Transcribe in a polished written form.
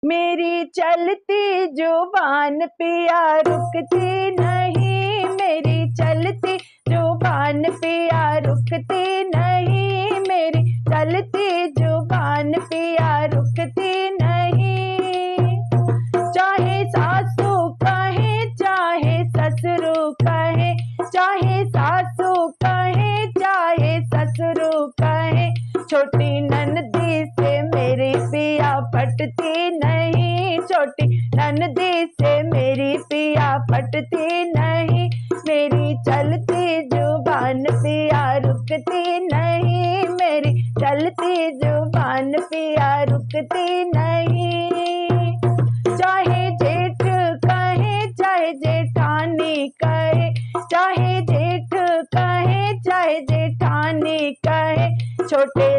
मेरी चलती जुबान पिया रुकती नहीं, मेरी चलती जुबान पिया रुकती नहीं, मेरी चलती जुबान पिया रुकती नहीं। चाहे सासू कहे चाहे ससुरु कहे, चाहे सासू कहे चाहे ससुरु कहे, छोटी ननदी से मेरी पिया पटती नहीं, छोटी ननदी से मेरी पिया पटती नहीं, मेरी चलती जुबान पिया रुकती नहीं, मेरी चलती जुबान पिया रुकती नहीं। चाहे जेठ कहे चाहे जेठानी कहे, चाहे जेठ कहे चाहे जेठानी कहे, छोटे